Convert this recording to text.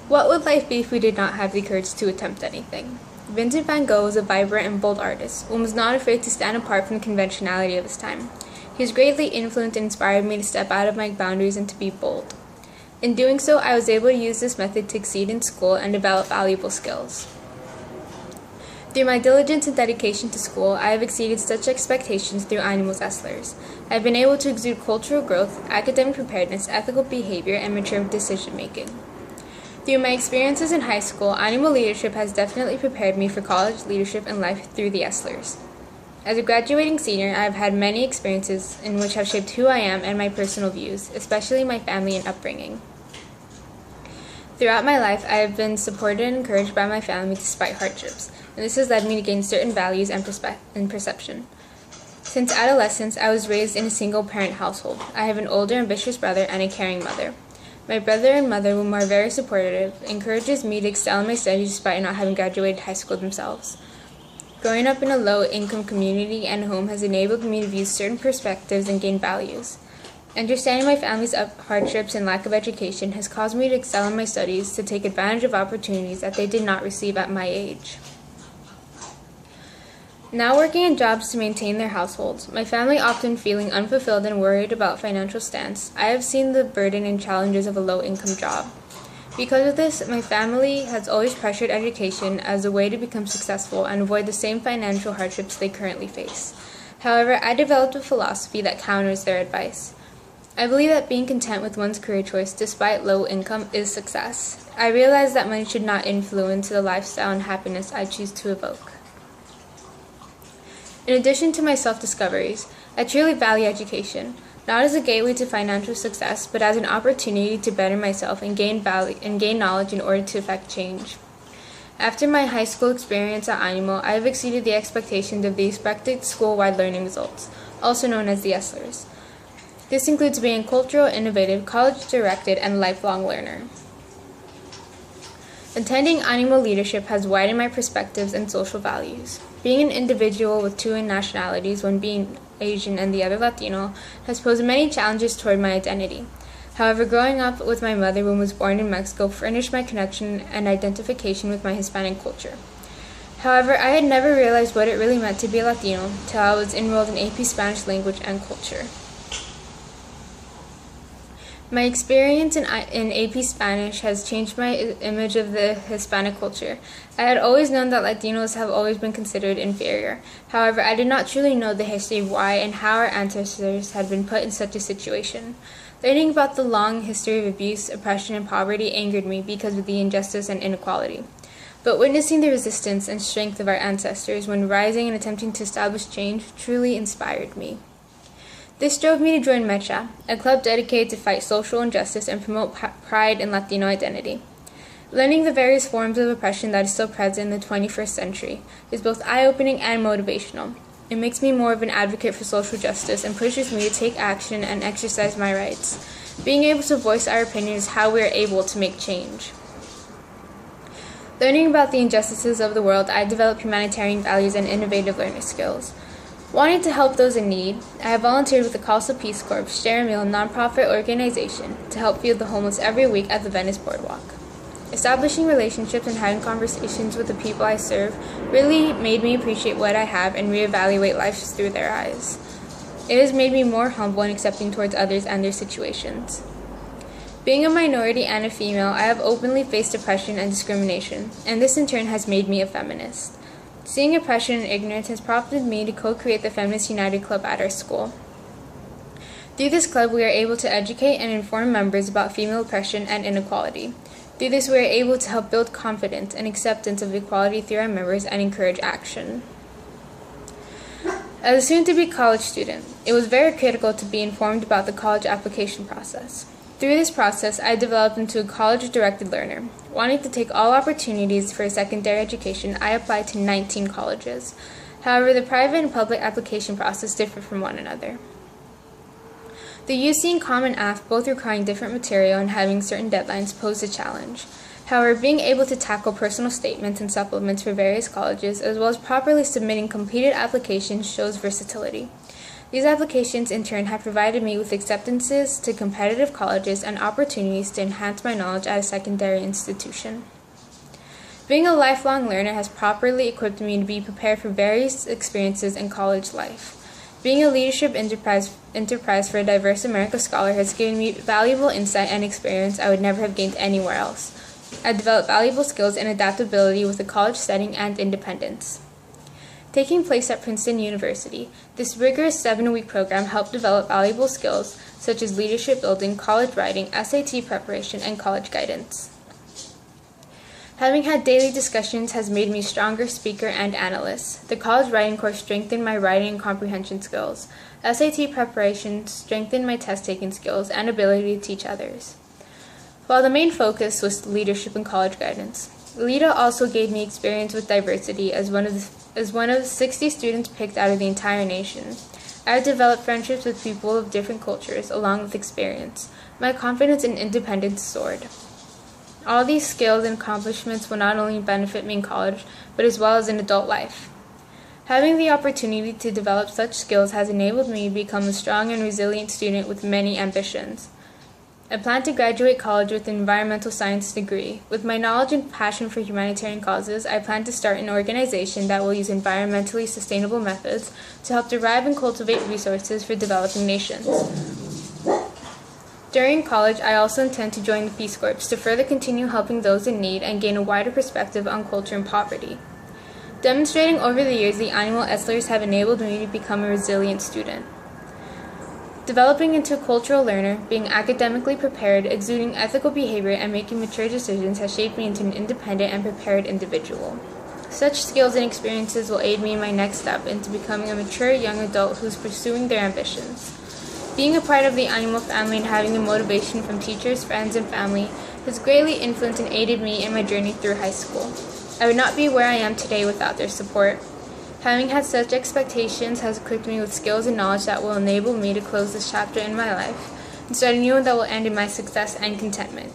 What would life be if we did not have the courage to attempt anything? Vincent van Gogh was a vibrant and bold artist, and was not afraid to stand apart from the conventionality of his time. He has greatly influenced and inspired me to step out of my boundaries and to be bold. In doing so, I was able to use this method to exceed in school and develop valuable skills. Through my diligence and dedication to school, I have exceeded such expectations through Animals Esslers. I have been able to exude cultural growth, academic preparedness, ethical behavior, and mature decision-making. Through my experiences in high school, animal leadership has definitely prepared me for college leadership and life through the Esslers. As a graduating senior, I have had many experiences in which have shaped who I am and my personal views, especially my family and upbringing. Throughout my life, I have been supported and encouraged by my family despite hardships, and this has led me to gain certain values and perception. Since adolescence, I was raised in a single-parent household. I have an older, ambitious brother and a caring mother. My brother and mother, whom are very supportive, encourages me to excel in my studies despite not having graduated high school themselves. Growing up in a low-income community and home has enabled me to view certain perspectives and gain values. Understanding my family's hardships and lack of education has caused me to excel in my studies to take advantage of opportunities that they did not receive at my age. Now working in jobs to maintain their households, my family often feeling unfulfilled and worried about financial stance, I have seen the burden and challenges of a low-income job. Because of this, my family has always pressured education as a way to become successful and avoid the same financial hardships they currently face. However, I developed a philosophy that counters their advice. I believe that being content with one's career choice despite low income is success. I realize that money should not influence the lifestyle and happiness I choose to evoke. In addition to my self-discoveries, I truly value education, not as a gateway to financial success, but as an opportunity to better myself and gain knowledge in order to effect change. After my high school experience at Animal, I have exceeded the expectations of the expected school-wide learning results, also known as the Esslers. This includes being cultural, innovative, college-directed, and lifelong learner. Attending Animal leadership has widened my perspectives and social values. Being an individual with two nationalities, one being Asian and the other Latino, has posed many challenges toward my identity. However, growing up with my mother, who was born in Mexico, furnished my connection and identification with my Hispanic culture. However, I had never realized what it really meant to be a Latino till I was enrolled in AP Spanish Language and Culture. My experience in AP Spanish has changed my image of the Hispanic culture. I had always known that Latinos have always been considered inferior. However, I did not truly know the history of why and how our ancestors had been put in such a situation. Learning about the long history of abuse, oppression, and poverty angered me because of the injustice and inequality. But witnessing the resistance and strength of our ancestors when rising and attempting to establish change truly inspired me. This drove me to join Mecha, a club dedicated to fight social injustice and promote pride in Latino identity. Learning the various forms of oppression that is still present in the 21st century is both eye-opening and motivational. It makes me more of an advocate for social justice and pushes me to take action and exercise my rights. Being able to voice our opinion is how we are able to make change. Learning about the injustices of the world, I developed humanitarian values and innovative learning skills. Wanting to help those in need, I have volunteered with the Calsa Peace Corps Share a Meal nonprofit organization to help feed the homeless every week at the Venice Boardwalk. Establishing relationships and having conversations with the people I serve really made me appreciate what I have and reevaluate life through their eyes. It has made me more humble and accepting towards others and their situations. Being a minority and a female, I have openly faced oppression and discrimination, and this in turn has made me a feminist. Seeing oppression and ignorance has prompted me to co-create the Feminist United Club at our school. Through this club, we are able to educate and inform members about female oppression and inequality. Through this, we are able to help build confidence and acceptance of equality through our members and encourage action. As a soon-to-be college student, it was very critical to be informed about the college application process. Through this process, I developed into a college-directed learner. Wanting to take all opportunities for a secondary education, I applied to 19 colleges. However, the private and public application process differ from one another. The UC and Common App, both requiring different material and having certain deadlines, posed a challenge. However, being able to tackle personal statements and supplements for various colleges, as well as properly submitting completed applications, shows versatility. These applications in turn have provided me with acceptances to competitive colleges and opportunities to enhance my knowledge at a secondary institution. Being a lifelong learner has properly equipped me to be prepared for various experiences in college life. Being a leadership enterprise for a diverse America scholar has given me valuable insight and experience I would never have gained anywhere else. I developed valuable skills in adaptability with a college setting and independence. Taking place at Princeton University, this rigorous 7-week program helped develop valuable skills such as leadership building, college writing, SAT preparation, and college guidance. Having had daily discussions has made me a stronger speaker and analyst. The college writing course strengthened my writing and comprehension skills. SAT preparation strengthened my test-taking skills and ability to teach others. While the main focus was leadership and college guidance, LEDA also gave me experience with diversity as one of the 60 students picked out of the entire nation. I have developed friendships with people of different cultures along with experience. My confidence and independence soared. All these skills and accomplishments will not only benefit me in college, but as well as in adult life. Having the opportunity to develop such skills has enabled me to become a strong and resilient student with many ambitions. I plan to graduate college with an environmental science degree. With my knowledge and passion for humanitarian causes, I plan to start an organization that will use environmentally sustainable methods to help derive and cultivate resources for developing nations. During college, I also intend to join the Peace Corps to further continue helping those in need and gain a wider perspective on culture and poverty. Demonstrating over the years, the annual ESLERs have enabled me to become a resilient student. Developing into a cultural learner, being academically prepared, exuding ethical behavior, and making mature decisions has shaped me into an independent and prepared individual. Such skills and experiences will aid me in my next step into becoming a mature young adult who is pursuing their ambitions. Being a part of the animal family and having the motivation from teachers, friends, and family has greatly influenced and aided me in my journey through high school. I would not be where I am today without their support. Having had such expectations has equipped me with skills and knowledge that will enable me to close this chapter in my life and start a new one that will end in my success and contentment.